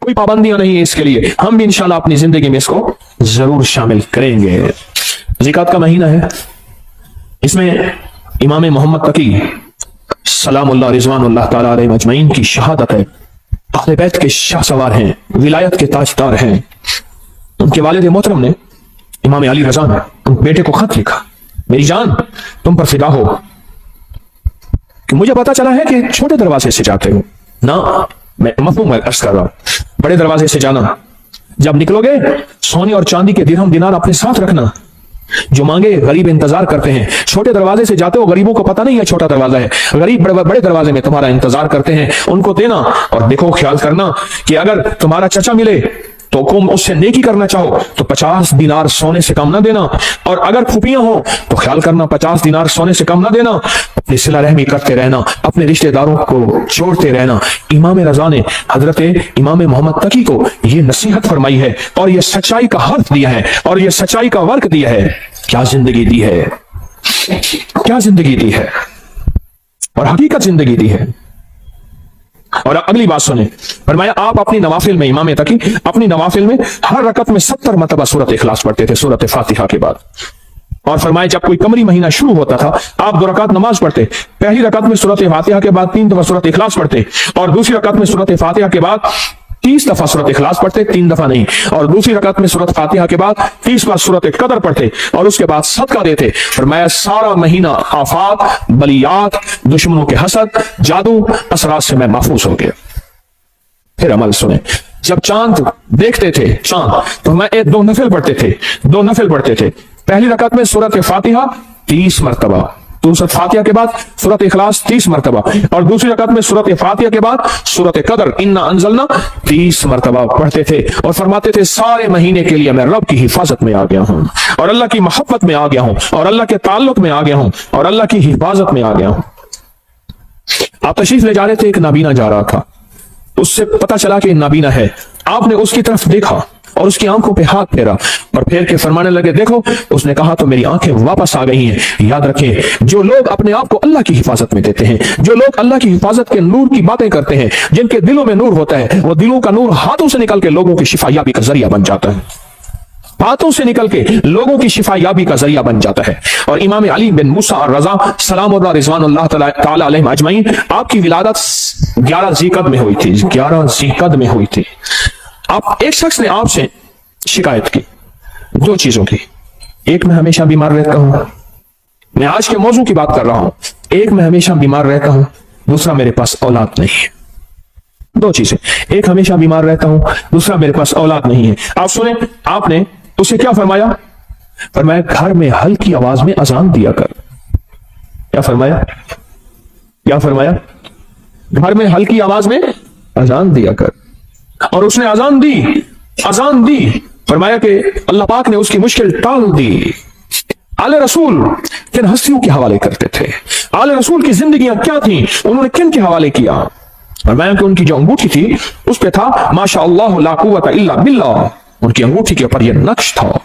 कोई पाबंदियां नहीं है इसके लिए, हम भी इंशाल्लाह अपनी जिंदगी में इसको जरूर शामिल करेंगे। ज़िकात का महीना है, इसमें इमाम मोहम्मद तकी सलामुल्लाह रिजवानुल्लाह ताला अलैहि अजमईन की शहादत है। अहले बैत के शाहसवार हैं, विलायत के ताजदार हैं। उनके वालिद मोहतरम ने, इमाम अली रजा ने, उन बेटे को खत लिखा, मेरी जान तुम पर फिदा हो कि मुझे पता चला है कि छोटे दरवाजे से जाते हो ना, मैं मफहूम अर्ज कर रहा हूं, बड़े दरवाजे से जाना। जब निकलोगे सोने और चांदी के दिरहम दिनार अपने साथ रखना, जो मांगे गरीब इंतजार करते हैं। छोटे दरवाजे से जाते हो, गरीबों को पता नहीं है छोटा दरवाजा है, गरीब बड़े दरवाजे में तुम्हारा इंतजार करते हैं, उनको देना। और देखो, ख्याल करना कि अगर तुम्हारा चचा मिले तो तुम उससे नेकी करना चाहो तो 50 दिनार सोने से कम ना देना, और अगर फूफियां हो तो ख्याल करना 50 दिनार सोने से कम ना देना। अपनी सिला रहमी करते रहना, अपने रिश्तेदारों को जोड़ते रहना। इमाम रजा ने हजरत इमाम मोहम्मद तकी को ये नसीहत फरमाई है और ये सच्चाई का हर्फ दिया है और ये सच्चाई का वर्क दिया है। क्या जिंदगी दी है, क्या जिंदगी दी है, और हकीकत जिंदगी दी है। और अगली बात सुने, फरमाया आप अपनी नवाफिल में, इमाम तकी अपनी नवाफिल में हर रकत में 70 मरतबा सूरत इखलास पढ़ते थे, सूरत फातिहा के बाद। और फरमाया जब कोई कमरी महीना शुरू होता था, आप 2 रकात नमाज पढ़ते, पहली रकात में सूरत फातिहा के बाद 3 दफा सूरत इखलास पढ़ते, और दूसरी रकात में सूरत फातिहा के बाद 30 दफा सूरत इखलास पढ़ते, 3 दफा नहीं, और दूसरी रकात में सूरत फातिहा के बाद 30 बार सूरत कदर पढ़ते, और उसके बाद सदका देते। फरमाया सारा महीना आफात, बलियात, दुश्मनों के हसद, जादू, असरात से मैं महफूज हो गया। फिर अमल सुने, जब चांद देखते थे चांद, तो मैं 2 नफिल पढ़ते थे, 2 नफिल पढ़ते थे। पहली रकात में सूरत फातिहा 30 मरतबा, सूरत फातिहा के बाद सूरत इखलास 30 मरतबा, और दूसरी रकात में सूरत फातिहा के बाद सूरत कदर इन्ना अंजलना 30 मरतबा पढ़ते थे। और फरमाते थे सारे महीने के लिए मैं रब की हिफाजत में आ गया हूं, और अल्लाह की मोहब्बत में आ गया हूं, और अल्लाह के ताल्लुक में आ गया हूं, और अल्लाह की हिफाजत में आ गया हूं। आप तशरीफ ले जा रहे थे, एक नाबीना जा रहा था, उससे पता चला कि नाबीना है। आपने उसकी तरफ देखा और उसकी आंखों पे हाथ फेरा, और फेर के फरमाने लगे देखो, उसने कहा तो मेरी आंखें वापस आ गई हैं। याद रखें, जो लोग अपने आप को अल्लाह की हिफाजत में देते हैं, जो लोग अल्लाह की हिफाजत के नूर की बातें करते हैं, जिनके दिलों में नूर होता है, वो दिलों का नूर हाथों से निकल के लोगों की शिफायाबी का जरिया बन जाता है, हाथों से निकल के लोगों की शिफायाबी का जरिया बन जाता है। और इमाम अली बिन मूसा और रजा सलामुल्लाह रिजवानुल्लाह ताला अलैहि अजमईन, आपकी विलादत 11 ज़ीक़द में हुई थी, 11 ज़ीक़द में हुई थी। आप एक शख्स ने आपसे शिकायत की 2 चीजों की, एक मैं हमेशा बीमार रहता हूं, मैं आज के मौजू की बात कर रहा हूं, एक मैं हमेशा बीमार रहता हूं, दूसरा मेरे पास औलाद नहीं है। 2 चीजें, एक हमेशा बीमार रहता हूं, दूसरा मेरे पास औलाद नहीं है। आप सुने, आपने उसे क्या फरमाया? फरमाया घर में हल्की आवाज में अजान दिया कर। क्या फरमाया? क्या फरमाया? घर में हल्की आवाज में अजान दिया कर। और उसने अजान दी, फरमाया कि अल्लाह पाक ने उसकी मुश्किल टाल दी। आले रसूल किन हस्तियों के हवाले करते थे, आले रसूल की जिंदगियां क्या थी, उन्होंने किन के हवाले किया? फरमाया कि उनकी जो अंगूठी थी उस पे था माशा अल्लाह ला कुव्वता इल्ला बिल्लाह, उनकी अंगूठी के ऊपर यह नक्श था।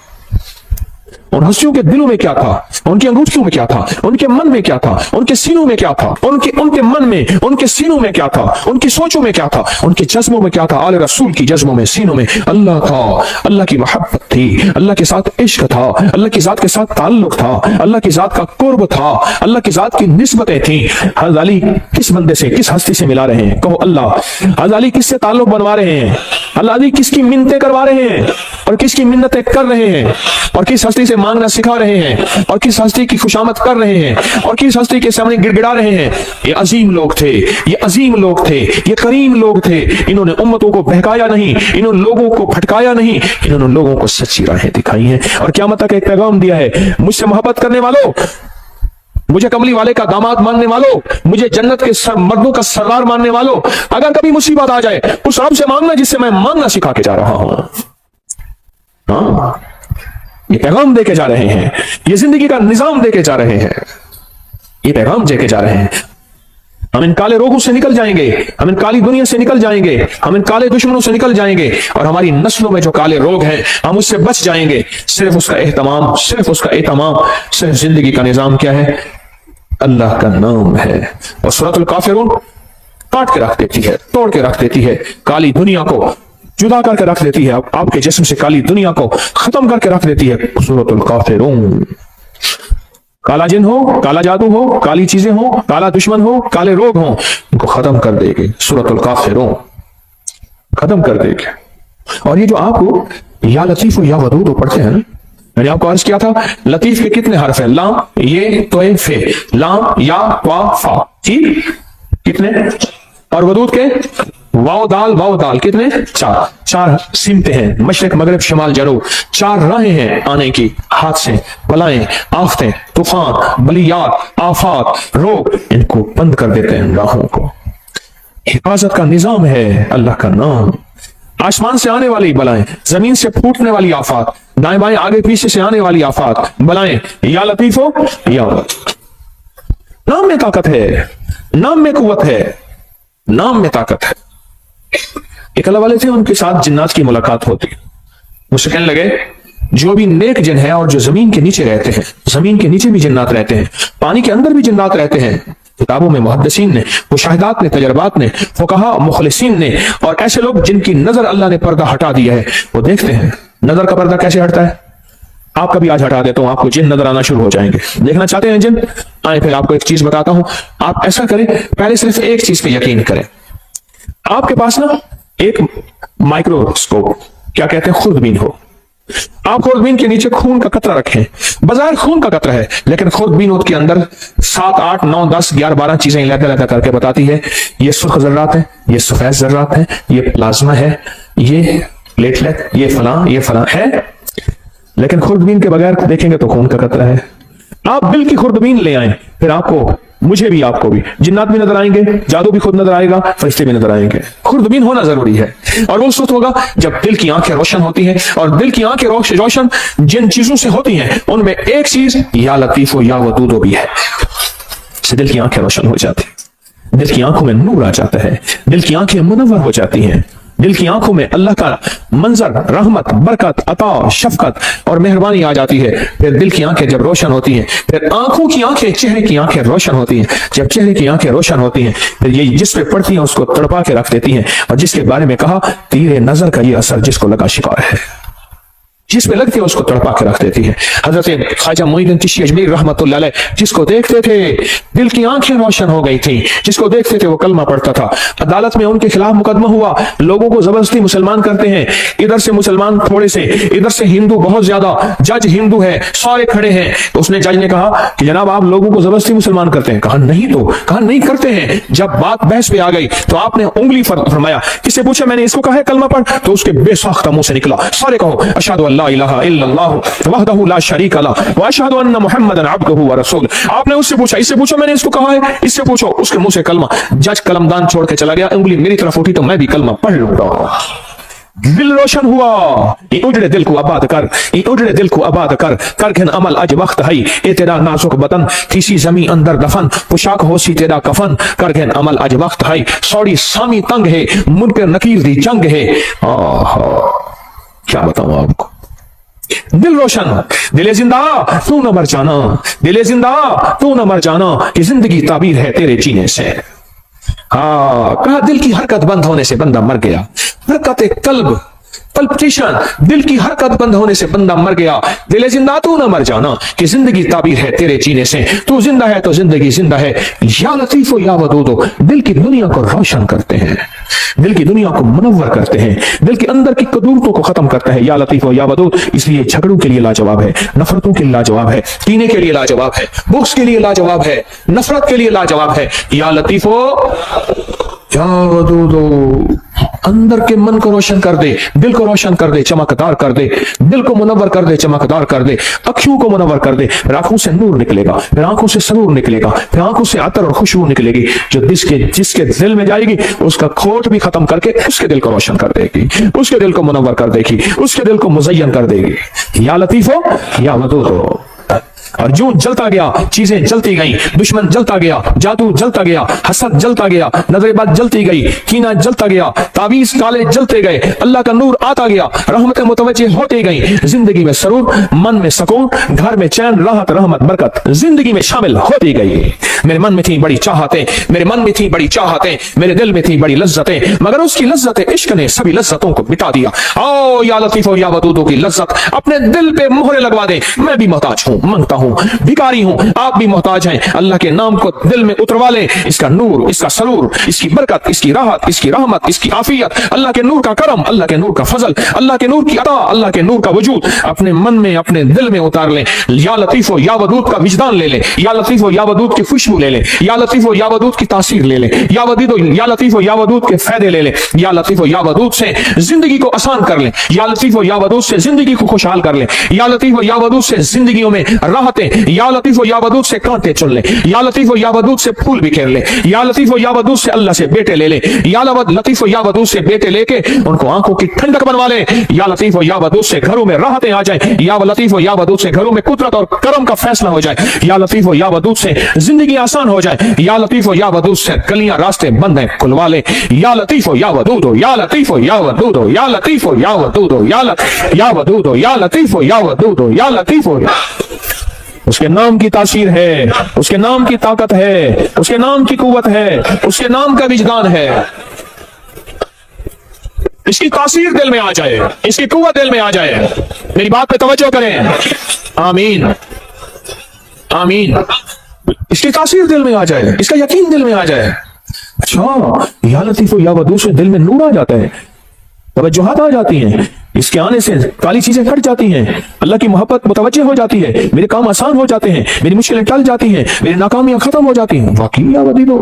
उन हस्तियों के दिलों में क्या था, उनकी अंगूठियों में क्या था, उनके मन में क्या था, उनके सीनों में क्या था, उनके मन में, उनके सीनों में क्या था, उनकी सोचों में क्या था, उनके जज्बों में क्या था। आले रसूल की जज्बों में, सीनों में अल्लाह था, अल्लाह की मोहब्बत थी, अल्लाह के साथ इश्क था, अल्लाह की जात के साथ ताल्लुक था, अल्लाह की जात का कुर्ब था, अल्लाह की जात की निस्बतें थी। हज़रत अली किस बंदे से, किस हस्ती से मिला रहे हैं? कहो अल्लाह। हज़रत अली किससे ताल्लुक बनवा रहे हैं? हज़रत अली किसकी मिन्नतें करवा रहे हैं और किसकी मिन्नतें कर रहे हैं, और किस हस्ती से मांगना सिखा रहे हैं, और किस हस्ती की खुशामद कर रहे हैं, और किस हस्ती के सामने गिड़गिड़ा रहे हैं? ये अजीम लोग थे, ये अजीम लोग थे, ये करीम लोग थे। इन्होंने उम्मतों को बहकाया नहीं, इन्होंने लोगों को भटकाया नहीं, इन्होंने लोगों को सच्ची राहें दिखाई हैं और क़यामत तक एक पैगाम दिया है, मुझसे मोहब्बत करने वालों, मुझे कमली वाले का दामाद मानने वालों, मुझे जन्नत के मर्दों का सरदार मानने वालों, अगर कभी मुसीबत आ जाए उस रब से मांगना जिससे मैं मांगना सिखा के जा रहा हूं। हाँ, ये पैगाम देके जा रहे हैं, ये जिंदगी का निजाम देके जा रहे हैं, ये पैगाम देके जा रहे हैं। हम इन काले रोगों से निकल जाएंगे, हम इन काली दुनिया से निकल जाएंगे, हम इन काले दुश्मनों से निकल जाएंगे, और हमारी नस्लों में जो काले रोग हैं हम उससे बच जाएंगे। सिर्फ उसका एहतमाम, सिर्फ उसका एहतमाम, सिर्फ जिंदगी का निजाम क्या है? अल्लाह का नाम है। और सूरतुल काफिरून काट के रख देती है, तोड़ के रख देती है काली दुनिया को, जुदा करके रख देती है, आपके जिस्म से काली दुनिया को खत्म करके रख देती है। सूरतुल काफिरून। काला जिन हो, काला जादू हो, काली चीजें हो, काला दुश्मन हो, काले रोग हो, इनको खत्म कर देगी सूरतुल काफिरून, खत्म कर देगी। और ये जो आपको या लतीफ या वदूद पढ़ते हैं ना, मैंने आपको अर्ज किया था लतीफ के कितने हर्फ हैं? लाम, ये, तो, फे, लाम, या, वा, फा, ठीक, कितने? और वदूद के वाव दाल कितने? चार। चार सिमते हैं, मशरिक मगरिब शमाल जनूब, चार राहें हैं आने की, हादसे, बलाएं, आफतें, तूफान, बलियात, आफात, रोग, इनको बंद कर देते हैं राहों को। हिफाजत का निजाम है अल्लाह का नाम। आसमान से आने वाली बलाएं, जमीन से फूटने वाली आफात, दाएं बाएं आगे पीछे से आने वाली आफात, बलाएं, या लतीफ हो या वदूद। नाम में ताकत है, नाम में कुव्वत है, नाम में ताकत है। एक अल्लाह वाले थे, उनके साथ जिन्नात की मुलाकात होती, मुझसे कहने लगे जो भी नेक जिन है और जो जमीन के नीचे रहते हैं, जमीन के नीचे भी जिन्नात रहते हैं, पानी के अंदर भी जिन्नात रहते हैं, किताबों में मुहद्दिसीन ने, मुशाहिदात ने, तजर्बात ने, फुकहा मुखलिसीन ने, और ऐसे लोग जिनकी नजर अल्लाह ने पर्दा हटा दिया है, वो देखते हैं नजर का पर्दा कैसे हटता है। आप कभी आज हटा देता हूं, आपको जिन नजर आना शुरू हो जाएंगे। देखना चाहते हैं जिन? आए, फिर आपको एक चीज बताता हूं। आप ऐसा करें, पहले सिर्फ एक चीज पे यकीन करें। आपके पास ना एक माइक्रोस्कोप, क्या कहते हैं, खुर्दबीन हो। आप खुर्दबीन के नीचे खून का कतरा रखें, बाजार खून का कतरा है, लेकिन खुर्दबीन उसके अंदर 7, 8, 9, 10, 11, 12 चीजें लहदा करके बताती है। ये सुर्ख जर्रात है, ये सफेद जर्रात है, ये प्लाज्मा है, ये प्लेटलेट, ये फलां है। लेकिन खुर्दबीन के बगैर देखेंगे तो खून का कतरा है। आप दिल की खुर्दबीन ले आए, फिर आपको, मुझे भी, आपको भी जिन्नात भी नजर आएंगे, जादू भी खुद नजर आएगा, फरिश्ते भी नजर आएंगे। खुर्दबीन होना जरूरी है। और वो उस वक्त होगा जब दिल की आंखें रोशन होती हैं, और दिल की आंखें रोशन जिन चीजों से होती हैं उनमें एक चीज या लतीफ या वदूद भी है। से दिल की आंखें रोशन हो जाती हैं, दिल की आंखों में नूर आ जाता है, दिल की आंखें मुनव्वर हो जाती हैं, दिल की आंखों में अल्लाह का मंजर, रहमत, बरकत, अता, शफकत और मेहरबानी आ जाती है। फिर दिल की आंखें जब रोशन होती हैं, फिर आंखों की आंखें, चेहरे की आंखें रोशन होती हैं। जब चेहरे की आंखें रोशन होती हैं, फिर ये जिस पे पड़ती हैं उसको तड़पा के रख देती हैं। और जिसके बारे में कहा, तीरे नजर का ये असर जिसको लगा शिकार है, जिस पे लगती है उसको तड़पा के रख देती है। हजरत ख्वाजा मोइनुद्दीन चिश्ती अजमेरी रहमतुल्लाह अलैह, जिसको देखते थे दिल की आंखें रोशन हो गई थी, जिसको देखते थे वो कलमा पढ़ता था। अदालत में उनके खिलाफ मुकदमा हुआ, लोगों को जबरदस्ती मुसलमान करते हैं, इधर से मुसलमान थोड़े से, इधर से हिंदू बहुत ज्यादा, जज हिंदू है, सारे खड़े हैं। तो उसने, जज ने कहा कि जनाब आप लोगों को जबरदस्ती मुसलमान करते हैं। कहा नहीं, तो कहा नहीं करते हैं। जब बात बहस पे आ गई तो आपने उंगली फरमाया, किससे पूछा, मैंने इसको कहा है कलमा पढ़, तो उसके बेसाख्ता मुंह से निकला, सारे कहो अशहदु ला इलाहा इल्लल्लाह वहदहु ला शरीका लह व अशहदु अन्ना मुहम्मदन अब्दुहु व रसूलुहु। आपने उससे पूछा, इससे पूछो, मैंने इसको कहा है, इससे पूछो, उसके मुंह से कलमा। जज कलमदान छोड़ के चला गया, उंगली मेरी तरफ उठी तो मैं भी कलमा पढ़ लूंगा। दिल रोशन हुआ, ये उजड़े दिल को आबाद कर, ये उजड़े दिल को आबाद कर, करघन अमल अज वक्त है, ए तेरा नाजुक बदन किसी जमी अंदर दफन, पोशाक हो सी तेरा कफन, करघन अमल अज वक्त है, सौड़ी सामी तंग है, मुनकर नकीर दी जंग है। क्या बताऊं आपको, दिल रोशन, दिले जिंदा तू न मर जाना, दिले जिंदा तू न मर जाना, कि जिंदगी ताबीर है तेरे जीने से। कहा दिल की हरकत बंद होने से बंदा मर गया, हरकत कल्ब, पल्पिटेशन, दिल की हरकत बंद होने से बंदा मर गया। दिले जिंदा तू न मर जाना, कि जिंदगी ताबीर है तेरे जीने से, तू जिंदा है तो जिंदगी जिंदा है। या लतीफो या वदूदो, दिल की दुनिया को रोशन करते हैं, दिल की दुनिया को मुनव्वर करते हैं, दिल के अंदर की कदूरतों को खत्म करते हैं। या लतीफो या वदूद, इसलिए झगड़ों के लिए लाजवाब है, नफरतों के लिए लाजवाब है, कीने के लिए लाजवाब है, बुक्स के लिए लाजवाब है, नफरत के लिए लाजवाब है। या लतीफो या वदूदो, अंदर के मन को रोशन कर दे, दिल को रोशन कर दे, चमकदार कर दे, दिल को मुनव्वर कर दे, चमकदार कर दे, अखियों को मुनव्वर कर दे, फिर आंखों से नूर निकलेगा, फिर आंखों से सरूर निकलेगा, फिर आंखों से अतर और खुशबू निकलेगी, जो जिसके दिल में जाएगी उसका खोट भी खत्म करके उसके दिल को रोशन कर देगी, उसके दिल को मुनव्वर कर देगी, उसके दिल को मुज़य्यन कर देगी। या लतीफो या वदूदो। और जो जलता गया चीजें जलती गई, दुश्मन जलता गया, जादू जलता गया, हसद जलता गया, नजरेबाज जलती गई, कीना जलता गया, तावीज काले जलते गए, अल्लाह का नूर आता गया, रहमतें मुतवज्जे होती गई, जिंदगी में सरूर, मन में सुकून, घर में चैन, राहत, रहमत, बरकत जिंदगी में शामिल होती गई। मेरे मन में थी बड़ी चाहतें, मेरे मन में थी बड़ी चाहतें, मेरे दिल में थी बड़ी लज्जतें, मगर उसकी लज्जत इश्क ने सभी लज्जतों को मिटा दिया। ओ या लतीफो या वदूदो की लज्जत अपने दिल पे मोहरे लगवा दे। मैं भी मोहताज हूँ, मांगता हूँ, भिखारी हूँ, आप भी मोहताज हैं। अल्लाह के नाम को दिल में उतरवा ले, इसका नूर, इसका सरूर, इसकी बरकत, इसकी राहत, इसकी रहमत, इसकी आफियत, अल्लाह के नूर का करम, अल्लाह के नूर का फजल, अल्लाह के नूर की अता, अल्लाह के नूर का वजूद अपने मन में, अपने दिल में उतार ले। या लतीफो या वदूद का विजदान ले ले, या लतीफो या वदूद की खुशबू ले ले, या लतीफो या वदूद की तासीर ले ले, या लतीफो या वदूद के फायदे ले ले, या लतीफो या वदूद से जिंदगी को आसान कर ले, या लतीफो या वदूद से जिंदगी को खुशहाल कर ले, या लतीफो या वदूद से जिंदगियों में राहतें, या लतीफो या वदूद से कांटे चुन ले, या लतीफो या वदूद से फूल बिखेर ले, या लतीफो या वदूद से अल्लाह से बेटे ले ले, या लतीफो या वदूद से बेटे लेके उनको आंखों की ठंडक बनवा ले, या लतीफो या वदूद से घरों में राहतें आ जाए, या लतीफो या वदूद से घरों में कुदरत और करम का फैसला हो जाए, या लतीफो या वदूद से जिंदगी आसान हो जाए, या लतीफो या वदूद से गलियां रास्ते बंद हैं खुलवा ले, या लतीफो या वदूदो, या लतीफो या वदूदो, या लतीफो या वदूदो, या वदूदो, या लतीफो या वदूदो, या लतीफो। उसके नाम की तासीर है, उसके नाम की ताकत है, उसके नाम की कुव्वत है, उसके नाम का विजदान है। इसकी तासीर दिल में आ जाए, इसकी कुव्वत दिल में आ जाए। मेरी बात पे तवज्जो करें, आमीन आमीन। इसकी तासीर दिल में आ जाए, इसका यकीन दिल में आ जाए। अच्छा, या लतीफो या वदूद से दिल में नूर आ जाता है, तवज्जुहात आ जाती हैं, इसके आने से काली चीजें हट जाती हैं, अल्लाह की मोहब्बत मुतवज्जे हो जाती है, मेरे काम आसान हो जाते हैं, मेरी मुश्किलें टल जाती हैं, मेरी नाकामियां खत्म हो जाती हैं। वाकई या वदीदो,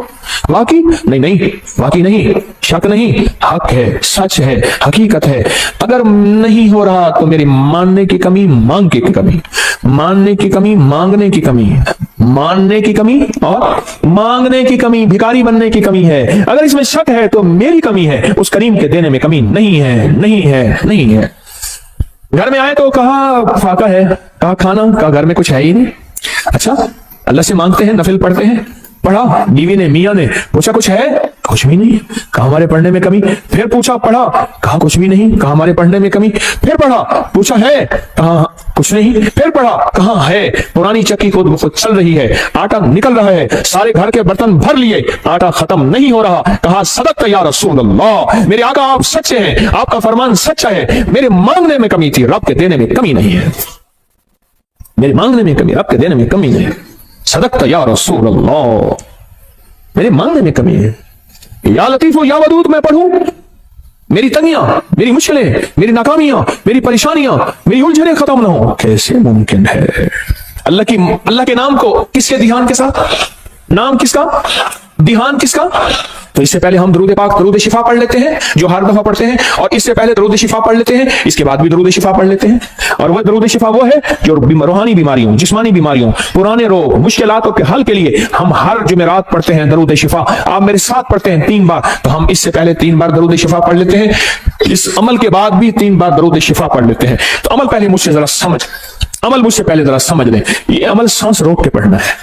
वाकई नहीं, वाकई नहीं, शक नहीं, हक है, सच है, हकीकत है। अगर नहीं हो रहा तो मेरी मानने की कमी, मांग की कमी, मानने की कमी, मांगने की कमी, मानने की कमी और मांगने की कमी, भिखारी बनने की कमी है। अगर इसमें शक है तो मेरी कमी है, उस करीम के देने में कमी नहीं है, नहीं है, नहीं है। घर में आए तो कहा फाका है, कहा खाना, कहा घर में कुछ है ही नहीं। अच्छा, अल्लाह से मांगते हैं, नफिल पढ़ते हैं, पढ़ा, बीवी ने, मियाँ ने पूछा कुछ है, कुछ भी नहीं, कहा हमारे पढ़ने में कमी। फिर पूछा, पढ़ा, कहा कुछ भी नहीं, कहा हमारे पढ़ने में कमी। फिर पढ़ा, पूछा है, कहा कुछ नहीं। फिर पढ़ा, कहा है, पुरानी चक्की खुद ब खुद चल रही है, आटा निकल रहा है, सारे घर के बर्तन भर लिए, आटा खत्म नहीं हो रहा। कहा सदक़्ता या रसूल अल्लाह, मेरे आका आप सच्चे हैं, आपका फरमान सच्चा है। मेरे मांगने में कमी थी, रब के देने में कमी नहीं है। मेरे मांगने में कमी, रब के देने में कमी नहीं है। सदक़्ता या रसूल अल्लाह, मेरे मांगने में कमी है। या लतीफो या वदूद मैं पढ़ूं, मेरी तंगियां, मेरी मुश्किलें, मेरी नाकामियां, मेरी परेशानियां, मेरी उलझने खत्म ना हो, कैसे मुमकिन है? अल्लाह के नाम को किसके ध्यान के साथ, नाम किसका, ध्यान किसका? तो इससे पहले हम दरूद पाक, दरूद शिफा पढ़ लेते हैं, जो हर दफा पढ़ते हैं, और इससे पहले दरूद शिफा पढ़ लेते हैं, इसके बाद भी दरूद शिफा पढ़ लेते हैं। और वह दरूद शिफा वो है जो रूहानी बीमारियों, जिस्मानी बीमारियों, पुराने रोग, मुश्किलातों के हल के लिए हम हर जुमेरात पढ़ते हैं दरूद शिफा। आप मेरे साथ पढ़ते हैं 3 बार, तो हम इससे पहले 3 बार दरूद शिफा पढ़ लेते हैं, इस अमल के बाद भी 3 बार दरूद शिफा पढ़ लेते हैं। तो अमल पहले मुझसे जरा समझ, अमल मुझसे पहले जरा समझ लें। ये अमल सांस रोक के पढ़ना है,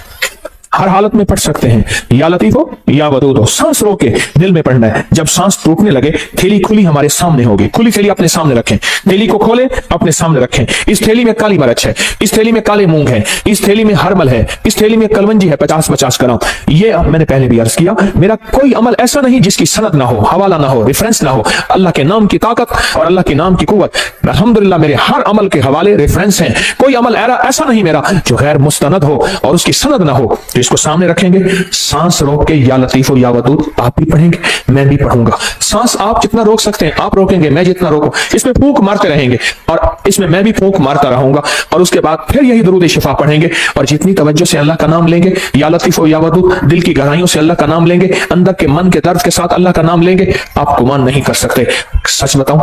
हर हालत में पढ़ सकते हैं। या लतीफो या वदूदो, सांस रोक के दिल में पढ़ना है। जब सांस टूटने लगे, थैली खुली हमारे सामने होगी, खुली थैली अपने सामने रखें, थैली को खोले, अपने सामने रखें। इस थैली में काली मिर्च है, इस थैली में काले मूंग है, इस थैली में हरमल है, इस थैली में कलवंजी है 50-50 ग्राम। ये अब मैंने पहले भी अर्ज किया, मेरा कोई अमल ऐसा नहीं जिसकी सनद ना हो, हवाला ना हो, रेफरेंस ना हो। अल्लाह के नाम की ताकत और अल्लाह के नाम की कुव्वत, अल्हम्दुलिल्लाह मेरे हर अमल के हवाले, रेफरेंस हैं। कोई अमल ऐसा नहीं मेरा जो गैर मुस्तनद हो और उसकी सनद ना हो। तो इसको सामने रखेंगे, सांस रोक के या लतीफो या वदूद आप भी पढ़ेंगे, मैं भी पढ़ूंगा। सांस आप जितना रोक सकते हैं आप रोकेंगे, मैं जितना रोकूं, इसमें फूंक मारते रहेंगे और इसमें मैं भी फूंक मारता रहूंगा। और उसके बाद फिर यही दरूद शिफा पढ़ेंगे और जितनी तवज्जो से अल्लाह का नाम लेंगे, या लतीफो या वदूद, दिल की गहराइयों से अल्लाह का नाम लेंगे, अंदर के मन के दर्द के साथ अल्लाह का नाम लेंगे, आप गुमान नहीं कर सकते। सच बताऊं,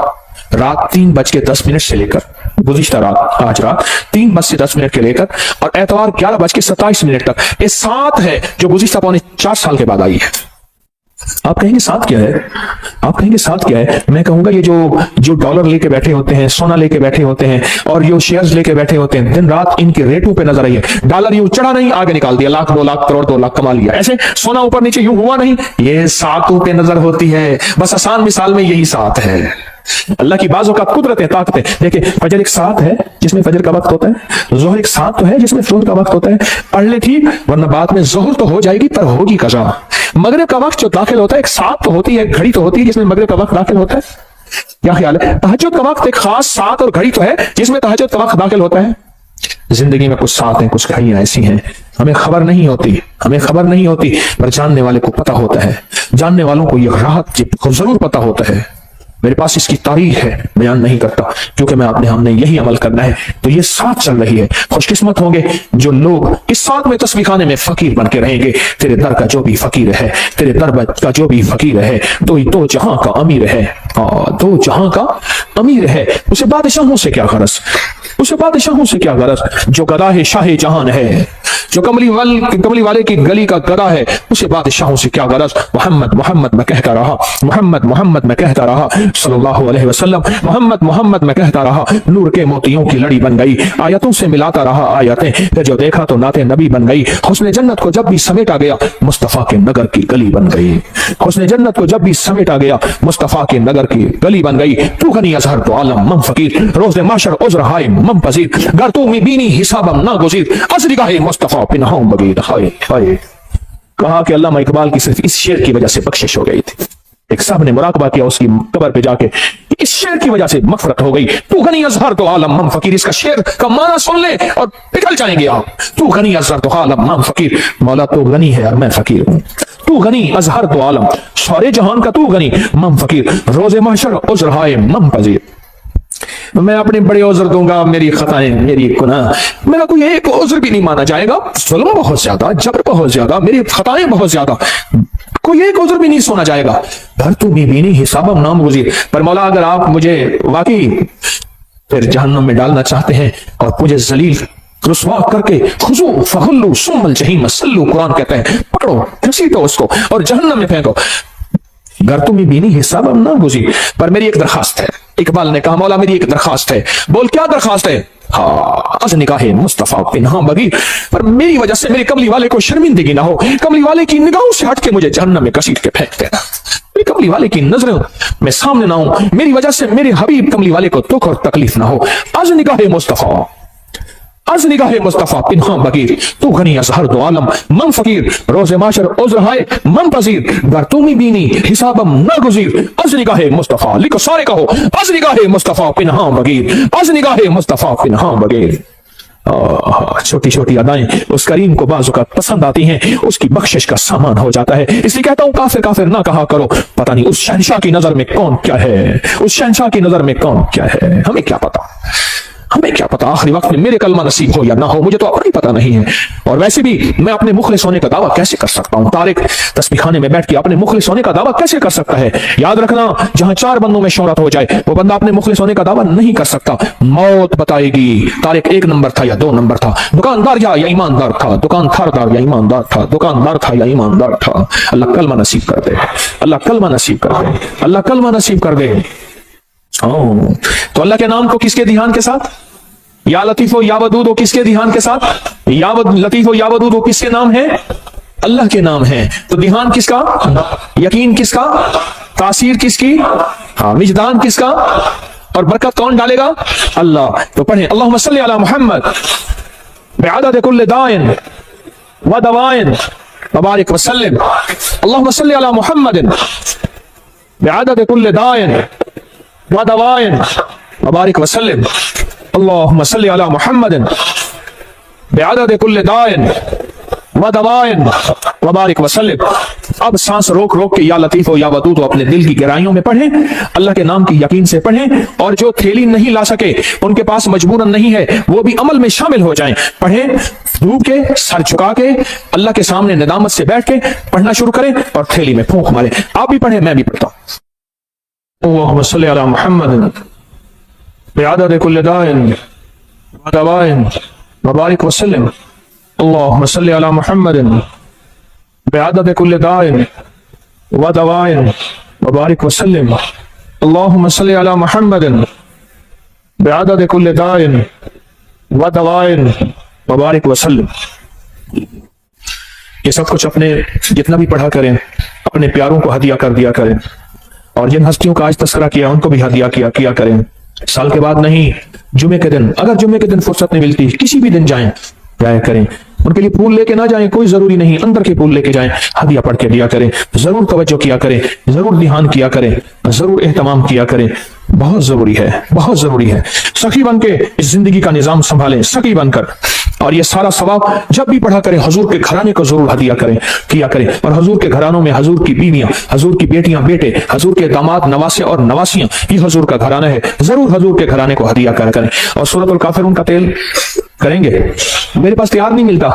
रात 3:10 से लेकर, गुज़िश्ता रात, आज रात 3:10 के लेकर और एतवार 11:27 तक, ये 7 है जो गुज़िश्ता 4.25 साल के बाद आई है। آپ کہیں گے ساتھ کیا ہے؟ آپ کہیں گے ساتھ کیا ہے؟ میں کہوں گا یہ جو ڈالر لے کے بیٹھے ہوتے ہیں، سونا لے کے بیٹھے ہوتے ہیں، اور جو شیئرز لے کے بیٹھے ہوتے ہیں، دن رات ان کے ریٹوں پہ نظر آئیے. ڈالر یوں چڑھا نہیں آگے نکال دیا، لاکھ 2 لاکھ کروڑ 2 لاکھ کما لیا، ایسے سونا اوپر نیچے یوں ہوا نہیں، یہ ساتوں پہ نظر ہوتی ہے. بس آسان مثال میں یہی ساتھ ہے. اللہ کی بعض اوقات قدرتیں طاقتیں دیکھیں. فجر ایک ساتھ ہے جس میں فجر کا وقت ہوتا ہے، ظہر ایک ساتھ تو ہے جس میں ظہر کا وقت ہوتا ہے. پڑھ لے ٹھیک، ورنہ بعد میں ظہر تو ہو جائے گی پر ہوگی قضا. مغرب کا وقت جو داخل ہوتا ہے ایک ساتھ تو ہوتی ہے، گھڑی تو ہوتی ہے جس میں مغرب کا وقت داخل ہوتا ہے. کیا خیال ہے؟ تہجد کا وقت ایک خاص ساتھ اور گھڑی تو ہے جس میں تہجد کا وقت داخل ہوتا ہے. زندگی میں کچھ ساتھ ہیں، کچھ گھڑیاں ایسی ہیں ہمیں خبر نہیں ہوتی پر جاننے والے کو پتا ہوتا ہے. جاننے والوں کو یہ راحت ضرور پتا ہوتا ہے. میرے پاس اس کی تاریخ ہے، بیان نہیں کرتا کیونکہ ہم نے یہی عمل کرنا ہے. تو یہ ساتھ چل رہی ہے. خوش قسمت ہوں گے جو لوگ اس ساتھ میں تسبیح خانے میں فقیر بن کے رہیں گے. تیرے در کا جو بھی فقیر ہے، تیرے در کا جو بھی فقیر ہے، تو دو جہاں کا امیر ہے. دو جہاں کا امیر ہے. اسے بادشاہوں سے کیا غرض، جو گدا ہے شاہ جہان ہے، جو کملی والے کی گلی کا گدا ہے، اسے بادشاہوں سے کیا غرض. محمد میں کہتا رہا، محمد میں کہتا رہا صلی اللہ علیہ وسلم. محمد میں کہتا رہا، نور کے موتیوں کی لڑی بن گئی. آیتوں سے ملاتا رہا آیتیں، پھر جو دیکھا تو نعت نبی بن گئی. حسن جنت کو جب بھی سمیٹا گیا، مصطفیٰ کے نگر کی گلی بن گئی. حسن جنت کو جب بھی سمیٹا گیا، مصطفیٰ کے نگر کی گلی بن گئی. تو غنی ازہر تو عالم من فقیر، روز معاشر عذر ہائے من پذیر. گر تو می بینی حسابم ناگزیر، از نگاہ مصطفیٰ پنہاں بغیر. ہائے کہا کہ علامہ اقبال کی صرف اس شعر کی وجہ سے بخشش ہو گئی تھی. ایک صاحب نے مراقبہ کیا اس کی قبر پہ جا کے، اس شعر کی وجہ سے مغفرت ہو گئی. تو غنی ازہر تو عالم من فقیر. اس کا شعر کا معنی سن لیں اور پگھل جائیں گے آپ. تو غنی ازہر تو عالم من فقیر، مولا تو غنی ہے اور میں فقیر ہوں. تو غنی ازہر تو عالم، سارے جہان کا تو غنی، من فقیر، روز محشر عذر ہائے من پذیر. میں اپنے بڑے عذر دوں گا، میری خطائیں، میری گناہ، میرا کوئی ایک عذر بھی نہیں مانا جائے گا. ظلم بہت زیادہ، جبر بہت زیادہ، میری خطائیں بہت زیادہ، کوئی ایک عذر بھی نہیں سنا جائے گا. گھر تو بھی بینی حسابم نام گزیر. پر مولا اگر آپ مجھے واقعی پھر جہنم میں ڈالنا چاہتے ہیں اور مجھے ذلیل رسوا کر کے خذو فغلوا ثم الجحیم صلوا، قرآن کہتا ہے پکڑو، گھسیٹو اس کو اور جہنم میں پھینکو. گر تم بینی حساب نہ گزیر. پر میری ایک درخواست ہے. اقبال نے کہا مولا میری ایک درخواست ہے. بول کیا درخواست ہے؟ از نگاہ مصطفیٰ پنہاں بغیر. پر میری وجہ سے میرے کملی والے کو شرمندگی نہ ہو. کملی والے کی نگاہوں سے ہٹ کے مجھے جہنم میں گھسیٹ کے پھینک دینا. میری کملی والے کی نظروں میں سامنے نہ ہوں. میری وجہ سے میرے حبیب کملی والے کو دکھ اور تکلیف نہ ہو. از نگاہ مصطفیٰ، از نگاہ مصطفیٰ پنہاں بغیر. تو غنی ازہر دو عالم من فقیر، روز معاشر عذر ہائے من پذیر. گر تمی بینی حسابم ناگزیر. از نگاہ مصطفیٰ، لکھو سارے کہو، از نگاہ مصطفیٰ پنہاں بغیر، از نگاہ مصطفیٰ پنہاں بغیر. چھوٹی چھوٹی ادائیں اس کریم کو بعض اوقات پسند آتی ہیں، اس کی بخشش کا سامان ہو جاتا ہے. اس لیے کہتا ہوں کافر کافر نہ کہا کرو. پتہ نہیں اس شہنشاہ کی نظر میں کون کیا ہے، اس شہنشاہ کی نظر میں کون کیا ہے. ہمیں کیا پتا، ہمیں کیا پتا آخری وقت میں میرے کلمہ نصیب ہو یا نہ ہو، مجھے تو اپنا ہی پتا نہیں ہے. اور ویسے بھی میں اپنے مخلص ہونے کا دعویٰ کیسے کر سکتا ہوں؟ طارق تسبیح خانے میں بیٹھ کے اپنے مخلص ہونے کا دعویٰ کیسے کر سکتا ہے؟ یاد رکھنا، جہاں 4 بندوں میں شہرت ہو جائے وہ بندہ اپنے مخلص ہونے کا دعویٰ نہیں کر سکتا. موت بتائے گی طارق 1 نمبر تھا یا 2 نمبر تھا، دکاندار یا ایماندار تھا، دکاندار یا ایماندار تھا، دکاندار تھا یا ایماندار تھا. اللہ کلمہ نصیب کر دے، اللہ کلمہ نصیب کر دے، اللہ کلمہ نصیب کر دے. تو اللہ کے نام کو کس کے دھیان کے ساتھ؟ یا لطیف و یا ودود و کس کے دھیان کے ساتھ؟ یا لطیف و یا ودود و کس کے نام ہے؟ اللہ کے نام ہے. تو دھیان کس کا؟ یقین کس کا؟ تاثیر کس کی؟ وجدان کس کا؟ اور برکت کون ڈالے گا؟ اللہ. تو پڑھیں اللہم صلی علی محمد بعدد کل دائن و دوائن وبارک وسلم. اللہم صلی علی محمد بعدد کل دائن و دوائن وبارک وسلم. اللہم صلی علی محمد بعدد کل دائن و دوائن وبارک وسلم. اب سانس روک روک کے یا لطیف و یا ودود و اپنے دل کی گہرائیوں میں پڑھیں، اللہ کے نام کی یقین سے پڑھیں. اور جو تھیلی نہیں لا سکے، ان کے پاس مجبوراً نہیں ہے، وہ بھی عمل میں شامل ہو جائیں. پڑھیں ڈوب کے، سر جھکا کے، اللہ کے سامنے ندامت سے بیٹھ کے پڑھنا شروع کریں اور تھیلی میں پھونک ماریں. آپ بھی پڑھیں، میں بھی پڑھتا ہوں. اللہم صلی علی محمد بعدد کل دائن و دوائن وبارک وسلم. اللہم صلی علی محمد بعدد کل دائن व दवाइन वबारिक वसल्लम अल्लाहुम्मा सल्लि अला मुहम्मदिन बिअदद कुल्लि दाइन व दवाइन वबारिक वसल्लम। ये सब कुछ अपने जितना भी पढ़ा करें अपने प्यारों को हदिया कर दिया करें, और जिन हस्तियों का आज तस्करा किया उनको भी हदिया किया करें। साल के बाद नहीं, जुमे के दिन, अगर जुमे के दिन फुर्सत नहीं मिलती किसी भी दिन जाया करें। उनके लिए फूल लेके ना जाएं, कोई जरूरी नहीं, अंदर के फूल लेके जाएं, हदिया पढ़ के दिया करें। जरूर तवज्जो किया करें, जरूर ध्यान किया करें, जरूर एहतमाम किया करें। बहुत जरूरी है, बहुत जरूरी है। सखी बन के इस जिंदगी का निजाम संभालें, सखी बनकर। और ये सारा सवाब जब भी पढ़ा करें हजूर के घराने को जरूर हदिया किया करें। और हजूर के घरानों में हजूर की बीवियां, हजूर की बेटियां, बेटे, हजूर के दामाद, नवासे और नवासियां, ये हजूर का घराना है। जरूर हजूर के घराने को हदिया करें। और सूरतुल काफिरून का तेल करेंगे। मेरे पास तैयार नहीं मिलता,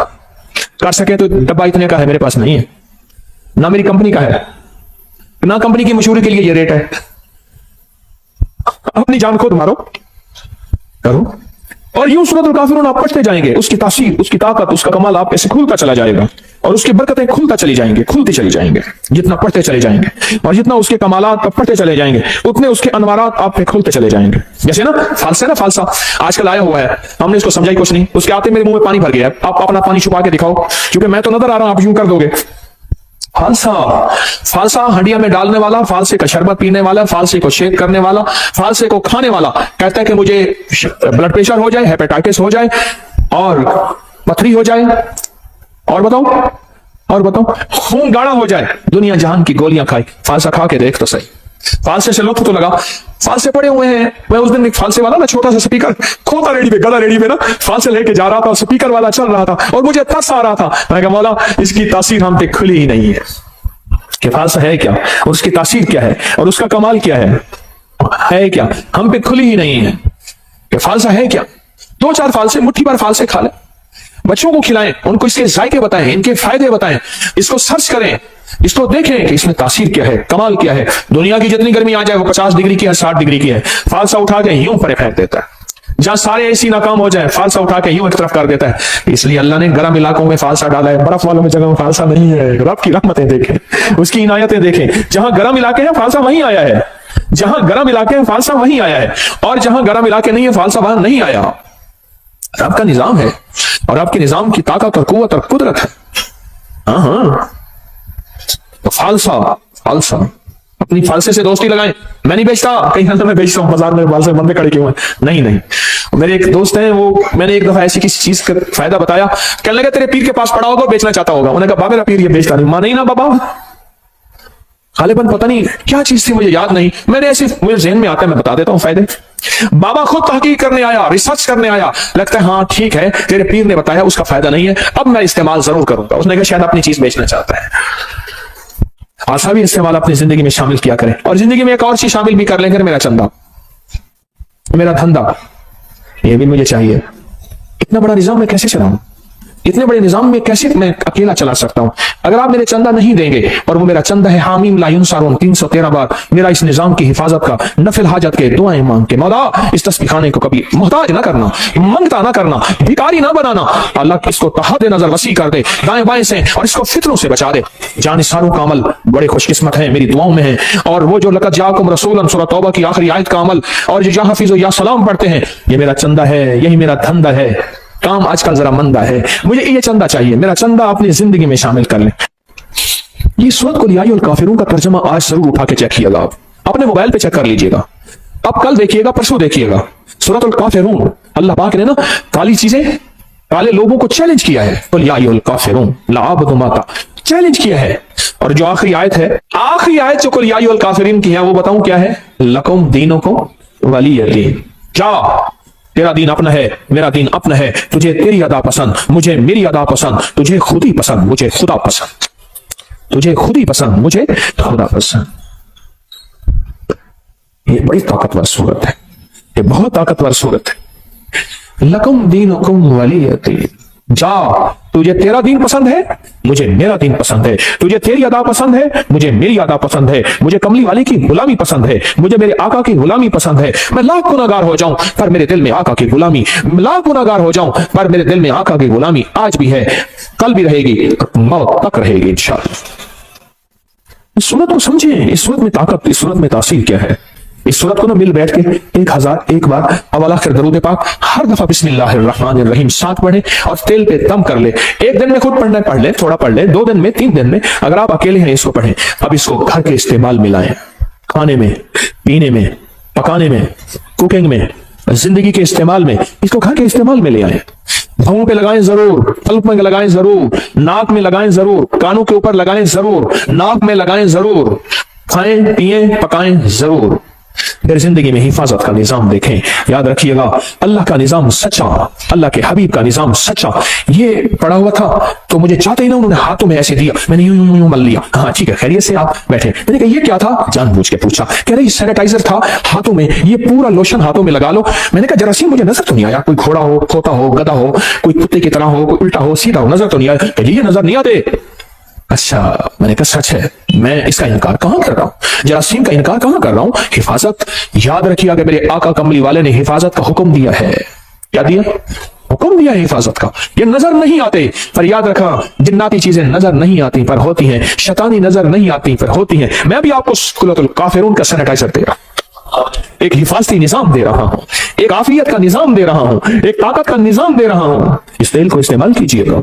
कर सके तो डब्बा इतने का है, मेरे पास नहीं है, ना मेरी कंपनी का है, ना कंपनी की मशहूरी के लिए ये रेट है। अपनी जान खुद मारो, करो। और यूं सूरतुल काफिरून आप पढ़ते जाएंगे, उसकी तासीर, उसकी ताकत, उसका कमाल आप ऐसे खुलता चला जाएगा, और उसकी बरकतें खुलता चली जाएंगे, खुलती चली जाएंगे जितना पढ़ते चले जाएंगे। और जितना उसके कमालात पढ़ते चले जाएंगे उतने उसके अनवारात आप पे खुलते चले जाएंगे। जैसे ना फालसा आजकल आया हुआ है, हमने इसको समझाई कुछ नहीं, उसके आते मेरे मुंह में पानी भर गया। आप अपना पानी छुपा के दिखाओ, क्योंकि मैं तो नजर आ रहा हूं, आप यूं कर दोगे। फालसा हंडिया में डालने वाला, फालसे का शरबत पीने वाला, फालसे को शेक करने वाला, फालसे को खाने वाला कहता है कि मुझे ब्लड प्रेशर हो जाए, हेपेटाइटिस हो जाए और पथरी हो जाए, और बताओ खून गाढ़ा हो जाए, दुनिया जहान की गोलियां खाई। फालसा खा के देख तो सही, फालसे से लुत्फ तो लगा। फालसे पड़े हुए हैं। मैं उस दिन एक फालसे वाला ना, छोटा सा स्पीकर खोता रेडी पे, गला रेडी पे ना, फालसे लेके जा रहा था, स्पीकर वाला चल रहा था और मुझे तरस आ रहा था। मैं कहा मौला इसकी तासीर हम पे खुली ही नहीं है कि फालसा है क्या, और उसकी तासीर क्या है, और उसका कमाल क्या है क्या, हम पे खुली ही नहीं है कि फालसा है क्या। 2-4 फालसे, मुट्ठी भर फालसे खा ले, बच्चों को खिलाएं, उनको इसके जायके बताएं, इनके फायदे बताएं, इसको सर्च करें, इसको देखें कि इसमें तासीर क्या है, कमाल क्या है। दुनिया की जितनी गर्मी आ जाए वो 50 डिग्री की है, 60 डिग्री की है, फालसा उठा के यूं परे फेंक देता है। जहां सारे एसी नाकाम हो जाए फालसा उठा के यूं एक तरफ कर देता है। इसलिए अल्लाह ने गर्म इलाकों में फालसा डाला है, बर्फ वालों में जगह में फालसा नहीं है। रब की रहमतें देखें, उसकी इनायतें देखें। जहां गर्म इलाके हैं फालसा वहीं आया है, जहां गर्म इलाके हैं फालसा वहीं आया है, और जहां गर्म इलाके नहीं है फालसा वहां नहीं आया। रब का निजाम है, और आपके निजाम की ताकत और कुव्वत और कुदरत है। हाँ, तो फालसा अपनी फालसे से दोस्ती लगाएं। मैं नहीं बेचता, कहीं अंदर मैं बेचता हूं, बाजार में फालसे बंदे खड़े क्यों हैं? नहीं। मेरे एक दोस्त हैं, वो मैंने एक दफा ऐसी किसी चीज का फायदा बताया, कहने लगा तेरे पीर के पास पड़ा होगा, बेचना चाहता होगा। उन्होंने कहा मेरा पीर ये बेचता नहीं। माने ही ना बाबा, गालिबन पता नहीं क्या चीज थी, मुझे याद नहीं, मैंने ऐसे मुझे जहन में आता है, मैं बता देता हूं फायदे। बाबा खुद तहकीक करने आया, रिसर्च करने आया, लगता है हाँ ठीक है तेरे पीर ने बताया, उसका फायदा नहीं है, अब मैं इस्तेमाल जरूर करूंगा। उसने कहा शायद अपनी चीज बेचना चाहता है। आशा भी इस्तेमाल अपनी जिंदगी में शामिल किया करें, और जिंदगी में एक और चीज शामिल भी कर लेंगे, मेरा चंदा, मेरा धंधा, ये भी मुझे चाहिए। इतना बड़ा निजाम मैं कैसे चलाऊं, इतने बड़े निजाम में कैसे मैं अकेला चला सकता हूं? अगर आप मेरे चंदा नहीं देंगे, और वो मेरा चंदा है हामीम ला युनसारून 313 बार मेरा इस निजाम की हिफाजत का, नफिल हाजत के दुआएं मांग के, मौला इस तस्बीह खाने को कभी मोहताज ना करना, मंगता ना करना, भिखारी ना बनाना। अल्लाह इसको तहद नजर वसी कर दे दाएं बाएं से, और इसको फितरों से बचा दे। जानिसारों का अमल बड़े खुशकिस्मत है, मेरी दुआओं में है। और वो जो लक़द जाअकुम रसूलन सूरह तौबा की आखिरी आयत का अमल, और जो या हाफिज़ या सलाम पढ़ते हैं, ये मेरा चंदा है, यही मेरा धंधा है। काम आजकल जरा मंदा है, मुझे ये चंदा चाहिए, मेरा चंदा अपनी जिंदगी में शामिल कर लें। ये सूरत कुल या अय्युहल काफिरून का तर्जुमा आज जरूर उठा के चेक कीजिएगा, आप अपने मोबाइल पे चेक कर लीजिएगा, आप कल देखिएगा, परसों देखिएगा। सूरतुल काफिरून, अल्लाह पाक ने ना काली चीजें, काले लोगों को चैलेंज किया है। कुल या अय्युहल काफिरून ला अअबुदु मा चैलेंज किया है। और जो आखिरी आयत है, आखिरी आयत जो कुल या अय्युहल काफिरीन की है, वो बताऊं क्या है? लकुम दीनुकुम वलिय दीन। जा, तेरा दीन अपना है, मेरा दीन अपना है। तुझे तेरी अदा पसंद, मुझे मेरी अदा पसंद, तुझे खुद ही पसंद, मुझे खुदा पसंद, तुझे खुद ही पसंद, मुझे खुदा पसंद। ये बड़ी ताकतवर सूरत है, ये बहुत ताकतवर सूरत है। लकुम दीनुकुम वलिय दीन। जा, तुझे तेरा दीन पसंद है, मुझे मेरा दीन पसंद है। तुझे तेरी अदा पसंद है, मुझे मेरी अदा पसंद है। मुझे कमली वाले की गुलामी पसंद है, मुझे मेरे आका की गुलामी पसंद है। मैं लाख गुनाहगार हो जाऊं पर मेरे दिल में आका की गुलामी, लाख गुनाहगार हो जाऊं पर मेरे दिल में आका की गुलामी आज भी है, कल भी रहेगी, मौत तक रहेगी इंशाअल्लाह। इस सूरत को समझें, इस सूरत में ताकत, इस सूरत में तासीर क्या है। इस सूरत को ना मिल बैठ के 1001 बार अवल आखिर दरूद पाक हर दफा बिस्मिल्लाहिर्रहमानिर्रहीम 7 पढ़े और तेल पे दम कर ले। एक दिन में खुद पढ़ना पढ़ ले, थोड़ा पढ़ ले, 2 दिन में, 3 दिन में, अगर आप अकेले हैं इसको पढ़ें। अब इसको घर के इस्तेमाल में लाएं, खाने में, पीने में, पकाने में, कुकिंग में, जिंदगी के इस्तेमाल में, इसको घर के इस्तेमाल में ले आए। भौं पे लगाएं जरूर, पल्प में लगाएं जरूर, नाक में लगाएं जरूर, कानों के ऊपर लगाएं जरूर, नाक में लगाएं जरूर, खाएं पिएं पकाएं जरूर। फिर जिंदगी में हिफाजत का निजाम देखें। याद रखिएगा, अल्लाह का निजाम सच्चा, अल्लाह के हबीब का निजाम सच्चा। ये पड़ा हुआ था तो मुझे चाहते ही ना उन्होंने हाथों में ऐसे दिया, मैंने यूं मल लिया। हाँ ठीक है, खैरियत से आप बैठे। मैंने कहा ये क्या था, जानबूझ के पूछा। कह रहे सैनिटाइजर था हाथों में, ये पूरा लोशन हाथों में लगा लो। मैंने कहा जरासीम मुझे नजर तो नहीं आया, कोई घोड़ा हो, खोता हो, गधा हो, कोई कुत्ते की तरह हो, कोई उल्टा हो, सीधा हो, नजर तो नहीं आया। ये नजर नहीं आते। अच्छा, मैंने कहा सच है, मैं इसका इनकार कहां कर रहा हूं, जरासीम का इनकार कहां कर रहा हूं। हिफाजत, याद रखिए कि मेरे आका कमली वाले ने हिफाजत का हुक्म दिया है। क्या दिया? हुक्म दिया है हिफाजत का। ये नजर नहीं आते, पर याद रखा जिन्नाती चीजें नजर नहीं आती पर होती हैं, शैतानी नजर नहीं आती पर होती हैं। मैं भी आपको सूरतुल काफिरून का सैनिटाइजर दे रहा हूं, एक हिफाजती निजाम दे रहा हूं, एक आफियत का निजाम दे रहा हूं, एक ताकत का निजाम दे रहा हूं। इस तेल को इस्तेमाल कीजिएगा।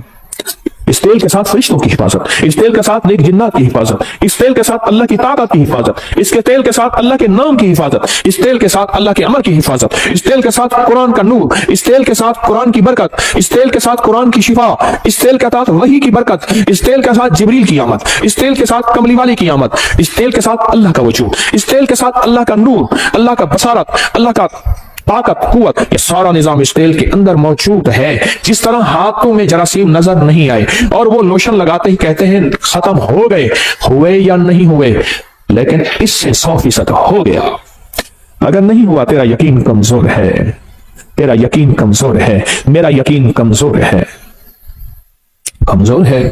इस तेल के साथ फरिश्तों की हिफाजत, इस तेल के साथ नेक जिन्नात की हिफाजत, इस तेल के साथ अल्लाह की ताकत की हिफाजत, इसके तेल के साथ अल्लाह के नाम की हिफाजत, इस तेल के साथ अल्लाह के अमर की हिफाजत, इस तेल के साथ कुरान का नूर, इस तेल के साथ कुरान की बरकत, इस तेल के साथ कुरान की शिफा, इस तेल के साथ वही की बरकत, इस तेल के साथ जिब्रील की आमद, इस तेल के साथ कमली वाली की आमद, इस तेल के साथ अल्लाह का वजूद, इस तेल के साथ अल्लाह का नूर, अल्लाह का बसारत, अल्लाह का ताकत, कुव्वत, ये सारा निजाम इस तेल के अंदर मौजूद है। जिस तरह हाथों में जरासीम नजर नहीं आए और वो लोशन लगाते ही कहते हैं खत्म हो गए, हुए या नहीं हुए, लेकिन इससे 100% हो गया। अगर नहीं हुआ, तेरा यकीन कमजोर है, तेरा यकीन कमजोर है, मेरा यकीन कमजोर है, कमजोर है।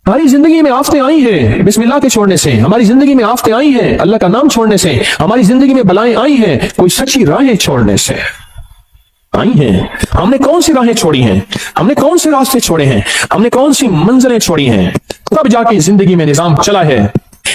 हमारी जिंदगी में आफतें आई हैं बिस्मिल्लाह के छोड़ने से, हमारी जिंदगी में आफतें आई हैं अल्लाह का नाम छोड़ने से, हमारी जिंदगी में बलाएं आई हैं कोई सच्ची राहें छोड़ने से आई हैं। हमने कौन सी राहें छोड़ी हैं, हमने कौन से रास्ते छोड़े हैं, हमने कौन सी मंजिलें छोड़ी हैं, तब जाके जिंदगी में निजाम चला है।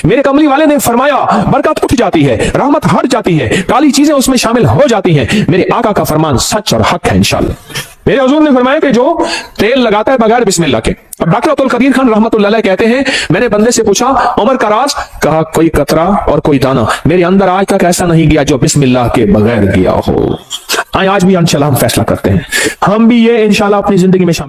मेरे कमली वाले ने फरमाया बरकत उठ जाती है, रहमत हट जाती है, काली चीजें उसमें शामिल हो जाती हैं। मेरे आका का फरमान सच और हक है इंशाअल्लाह। मेरे हुजूर ने फरमाया कि जो तेल लगाता है बगैर बिस्मिल्लाह के। अब डॉक्टर अब्दुल कदीर खान रहमतुल्लाह अलैह कहते हैं, मैंने बंदे से पूछा उमर का राज, कहा कोई कतरा और कोई दाना मेरे अंदर आज तक ऐसा नहीं गया जो बिस्मिल्लाह के बगैर गया हो। आज भी इंशाअल्लाह हम फैसला करते हैं, हम भी ये इंशाअल्लाह अपनी जिंदगी में शामिल